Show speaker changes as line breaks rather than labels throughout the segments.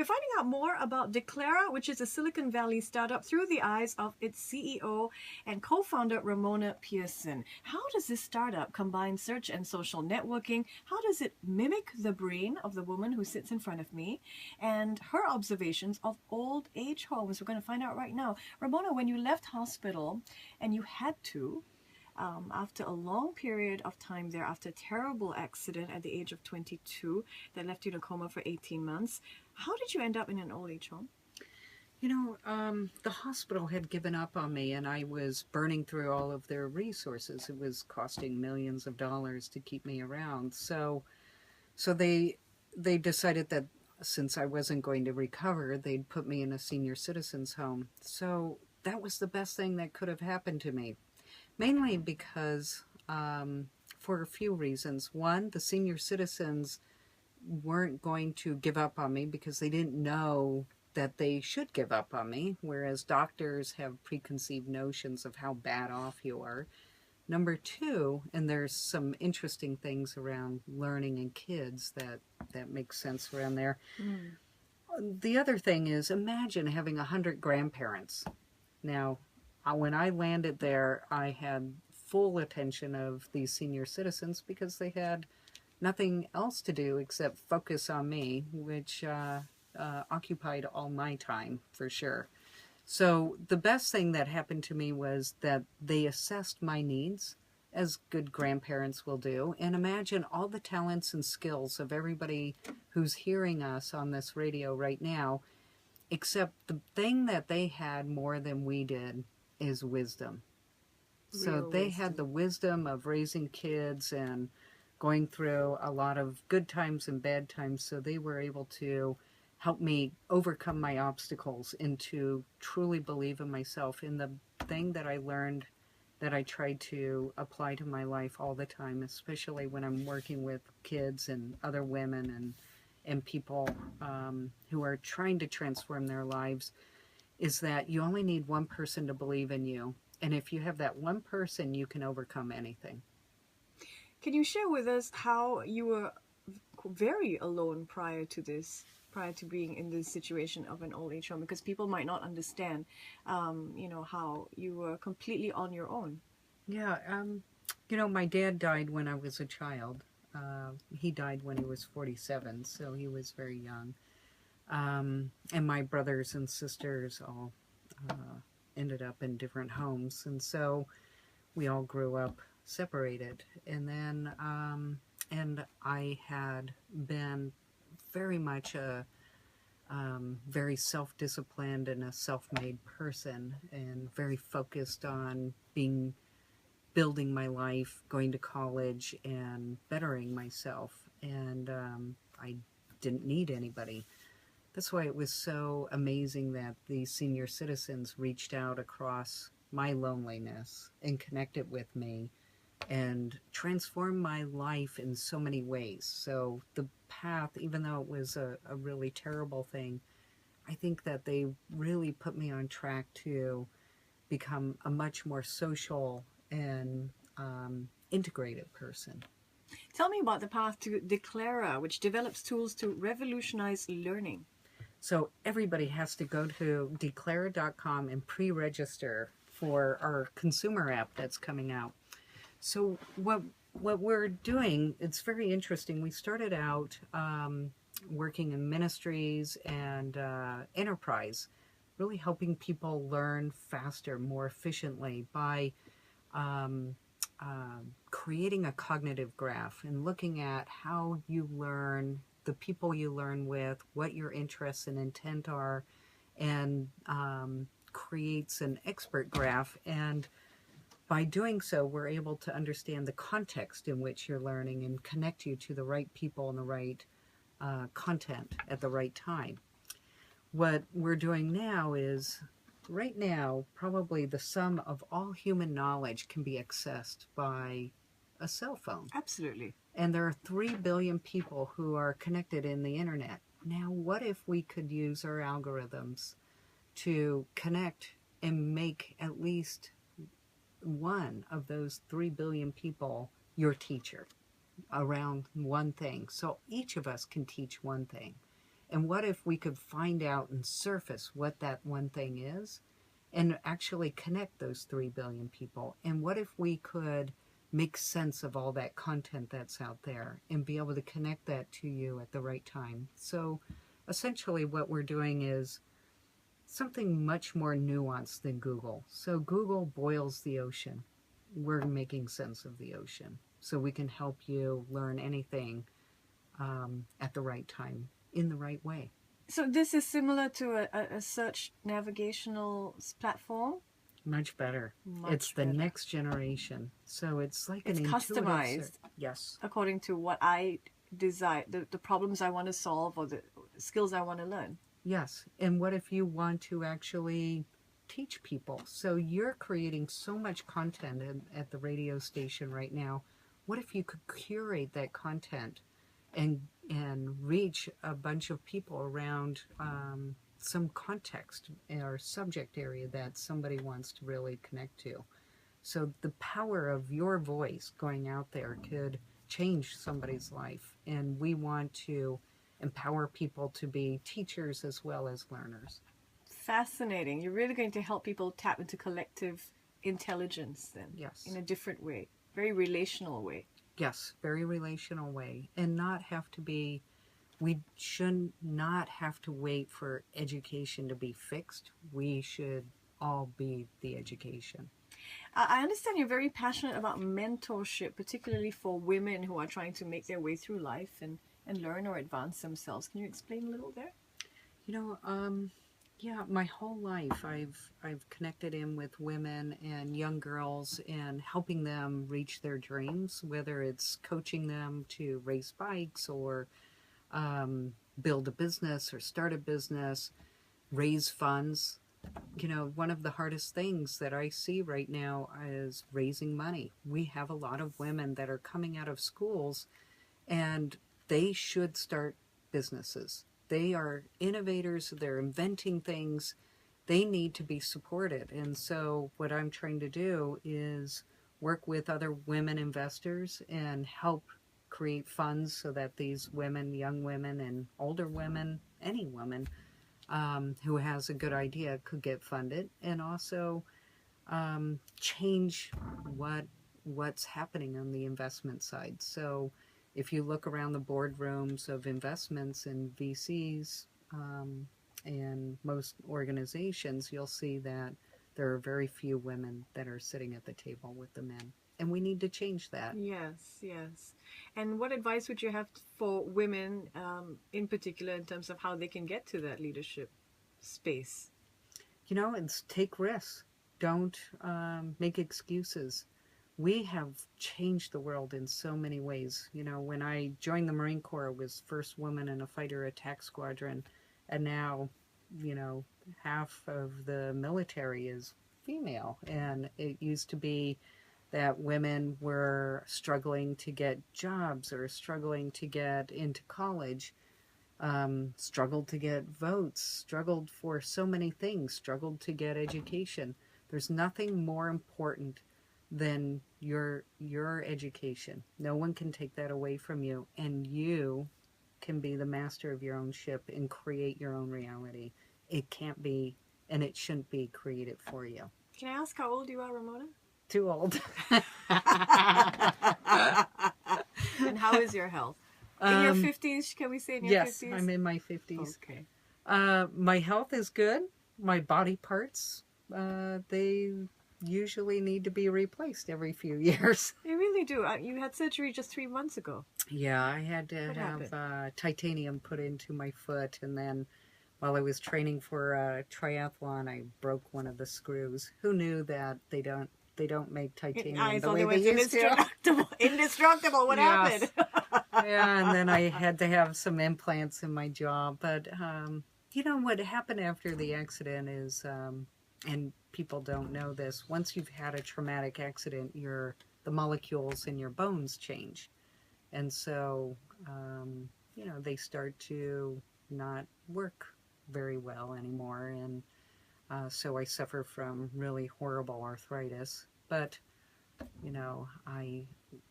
finding out more about Declara, which is a Silicon Valley startup, through the eyes of its CEO and co-founder Ramona Pierson. How does this startup combine search and social networking? How does it mimic the brain of the woman who sits in front of me and her observations of old age homes? We're going to find out right now. Ramona, when you left hospital and you had to, after a long period of time there, after a terrible accident at the age of 22 that left you in a coma for 18 months, how did you end up in an old age home?
You know, the hospital had given up on me, and I was burning through all of their resources. It was costing millions of dollars to keep me around. So they decided that since I wasn't going to recover, they'd put me in a senior citizens home. So that was the best thing that could have happened to me. Mainly because, for a few reasons. One, the senior citizens weren't going to give up on me because they didn't know that they should give up on me, whereas doctors have preconceived notions of how bad off you are. Number two, and there's some interesting things around learning in kids that makes sense around there. The other thing is, imagine having 100 grandparents. Now, when I landed there, I had full attention of these senior citizens because they had nothing else to do except focus on me, which occupied all my time, for sure. So the best thing that happened to me was that they assessed my needs, as good grandparents will do, and imagine all the talents and skills of everybody who's hearing us on this radio right now, except the thing that they had more than we did is wisdom. So they had the wisdom of raising kids and going through a lot of good times and bad times, so they were able to help me overcome my obstacles and to truly believe in myself, in the thing that I learned that I try to apply to my life all the time, especially when I'm working with kids and other women and people who are trying to transform their lives, is that you only need one person to believe in you. And if you have that one person, you can overcome anything.
Can you share with us how you were very alone prior to this, prior to being in this situation of an old age home? Because people might not understand, how you were completely on your own.
Yeah, my dad died when I was a child. He died when he was 47, so he was very young. And my brothers and sisters all ended up in different homes, and so we all grew up separated. And then, and I had been very much a very self-disciplined and a self-made person, and very focused on building my life, going to college, and bettering myself. And I didn't need anybody. That's why it was so amazing that the senior citizens reached out across my loneliness and connected with me and transformed my life in so many ways. So the path, even though it was a really terrible thing, I think that they really put me on track to become a much more social and integrated person.
Tell me about the path to Declara, which develops tools to revolutionize learning.
So everybody has to go to Declara.com and pre-register for our consumer app that's coming out. So what we're doing, it's very interesting. We started out working in ministries and enterprise, really helping people learn faster, more efficiently by creating a cognitive graph and looking at how you learn, the people you learn with, what your interests and intent are, and creates an expert graph. And by doing so, we're able to understand the context in which you're learning and connect you to the right people and the right content at the right time. What we're doing now is, right now, probably the sum of all human knowledge can be accessed by a cell phone.
Absolutely.
And there are 3 billion people who are connected in the internet. Now, what if we could use our algorithms to connect and make at least one of those 3 billion people your teacher around one thing? So each of us can teach one thing. And what if we could find out and surface what that one thing is and actually connect those 3 billion people? And what if we could make sense of all that content that's out there and be able to connect that to you at the right time? So essentially what we're doing is something much more nuanced than Google. So Google boils the ocean. We're making sense of the ocean. So we can help you learn anything at the right time, in the right way.
So this is similar to a search navigational platform?
Much better. It's the next generation. So it's like
it's
an
customized.
Yes.
According to what I desire, the problems I want to solve or the skills I want to learn.
Yes. And what if you want to actually teach people? So you're creating so much content at the radio station right now. What if you could curate that content and reach a bunch of people around some context or subject area that somebody wants to really connect to? So the power of your voice going out there could change somebody's life. And we want to empower people to be teachers as well as learners.
Fascinating. You're really going to help people tap into collective intelligence then.
Yes.
In a different way. Very relational way.
Yes, very relational way. And not have to be, we should not have to wait for education to be fixed. We should all be the education.
I understand you're very passionate about mentorship, particularly for women who are trying to make their way through life and learn or advance themselves. Can you explain a little there?
Yeah, my whole life I've connected in with women and young girls and helping them reach their dreams, whether it's coaching them to race bikes or build a business or start a business, raise funds. One of the hardest things that I see right now is raising money. We have a lot of women that are coming out of schools and they should start businesses. They are innovators. They're inventing things. They need to be supported. And so what I'm trying to do is work with other women investors and help create funds so that these women, young women and older women, any woman who has a good idea could get funded, and also change what's happening on the investment side. So if you look around the boardrooms of investments and VCs and most organizations, you'll see that there are very few women that are sitting at the table with the men. And we need to change that.
Yes, yes. And what advice would you have for women in particular in terms of how they can get to that leadership space?
It's take risks. Don't make excuses. We have changed the world in so many ways. When I joined the Marine Corps, I was first woman in a fighter attack squadron, and now, half of the military is female. And it used to be that women were struggling to get jobs or struggling to get into college, struggled to get votes, struggled for so many things, struggled to get education. There's nothing more important than your education. No one can take that away from you, and you can be the master of your own ship and create your own reality. It can't be, and it shouldn't be created for you.
Can I ask how old you are, Ramona?
Too old.
And how is your health? In your 50s, can we say in your 50s?
Yes, I'm in my 50s.
Okay.
My health is good. My body parts, they usually need to be replaced every few years.
They really do. You had surgery just 3 months ago.
Yeah, I had to have titanium put into my foot, and then while I was training for a triathlon, I broke one of the screws. Who knew that they don't make titanium the way they used to?
Indestructible. What happened?
Yeah, and then I had to have some implants in my jaw. But what happened after the accident is, and people don't know this, once you've had a traumatic accident, the molecules in your bones change. And so, they start to not work very well anymore. And so I suffer from really horrible arthritis. But, I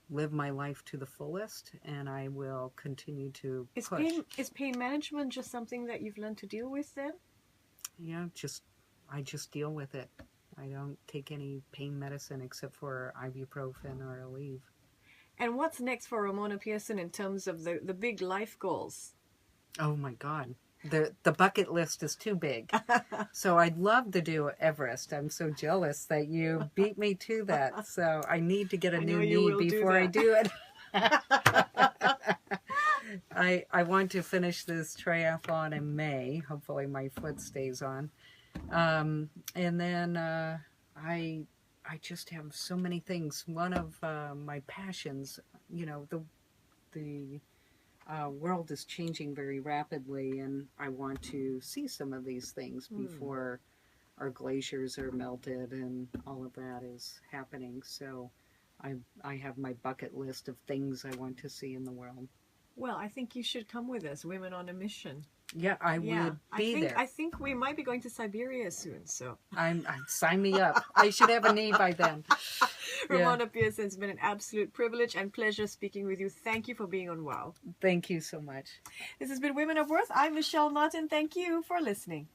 live my life to the fullest, and I will continue to
Is
push.
is pain management just something that you've learned to deal with then?
Yeah, I just deal with it. I don't take any pain medicine except for ibuprofen or Aleve.
And what's next for Ramona Pierson in terms of the big life goals?
Oh my God. The bucket list is too big. So I'd love to do Everest. I'm so jealous that you beat me to that. So I need to get a
I know
new
you
knee
will do
before I
that.
do it. I want to finish this triathlon in May. Hopefully my foot stays on. And then I just have so many things. One of my passions, you know, the world is changing very rapidly, and I want to see some of these things before our glaciers are melted and all of that is happening. So I have my bucket list of things I want to see in the world.
Well, I think you should come with us, Women on a Mission.
Yeah, I would be there.
I think we might be going to Siberia soon, so.
I'm sign me up. I should have a knee by then.
Ramona Pierson, it's been an absolute privilege and pleasure speaking with you. Thank you for being on WOW.
Thank you so much.
This has been Women of Worth. I'm Michelle Martin. Thank you for listening.